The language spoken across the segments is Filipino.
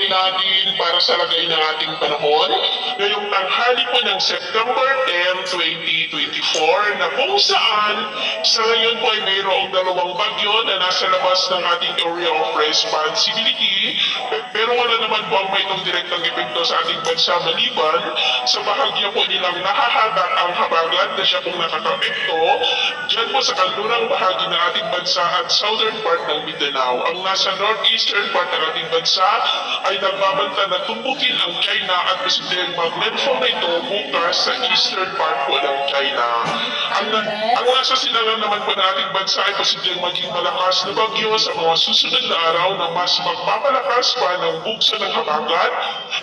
update natin para sa lagay ng ating panahon ngayong tanghali po ng September 10, 2024 na kung saan sa ngayon po ay mayroong dalawang bagyo na nasa labas ng ating area of responsibility pero wala naman po ang may itong direktang epekto sa ating bansa maliban sa bahagya po nilang nahahatak ang habagat na siya pong nakakapekto dyan po sa kanlurang bahagi ng ating bansa at southern part ng Mindanao. Ang nasa northeastern part ng ating bansa ay nagbabanta na tumbukin ang China at posibleng mag-landfall na ito bukas sa eastern part po ng China. Ang nasa silangan naman po ng ating bansa ay posibleng maging malakas na bagyo sa mga susunod na araw na mas magpapalakas pa ng bugso ng habagat,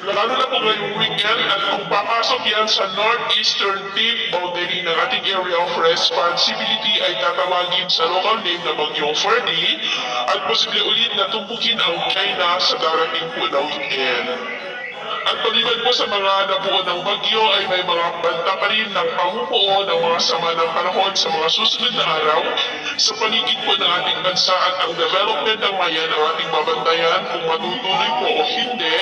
lalo na po ngayong weekend at kung papasok yan sa northeastern tip boundary ng ating area of responsibility ay tatawagin sa local name na Bagyong Ferdy at posible ulit na tumpukin ang China sa darating po na weekend. At paliban po sa mga nabuo ng bagyo ay may mga banta pa rin ng pamumuo ng mga sama ng panahon sa mga susunod na araw sa paligid po ng ating bansa at ang development ng mayan ang ating babantayan kung matutuloy po o hindi.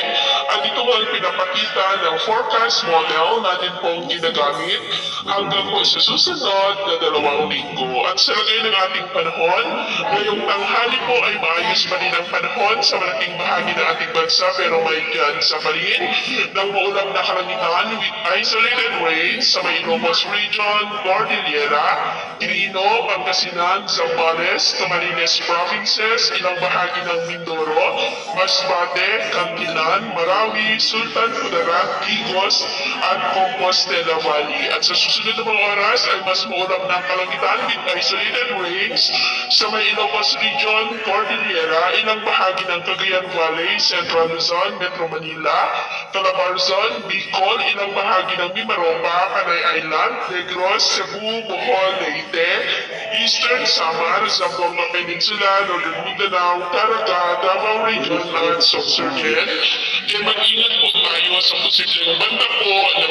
At ito ang pinapakita ng forecast model natin pong ginagamit hanggang po sa susunod na 2 linggo. At sa lagay ng ating panahon, ngayong tanghali po ay maayos pa rin ang panahon sa malaking bahagi ng ating bansa pero may chance pa rin ng maulang na kalangitan with isolated rains sa may Ilocos Region, Cordillera, Quirino, Pangasinan, Zambales, Camarines Provinces, ilang bahagi ng Mindoro, Masbate, Cantilan, Marawi, Sultan Kudarat, Quigos, at Compostela Valley. At sa susunod na mga oras ay mas maulang na kalangitan with isolated rains sa may Ilocos Region, Cordillera, ilang bahagi ng Cagayan Valley, Central Luzon, Metro Manila, Calabarzon, Bicol, ilang bahagi ng Mimaropa, Panay Island, Negros, Cebu, Bohol, Leyte, Eastern Samar, Zamboanga Peninsula, Northern Mindanao, Caraga, Davao Region, at Sorsogon. Kaya mag-ingat po tayo sa posibleng banta po na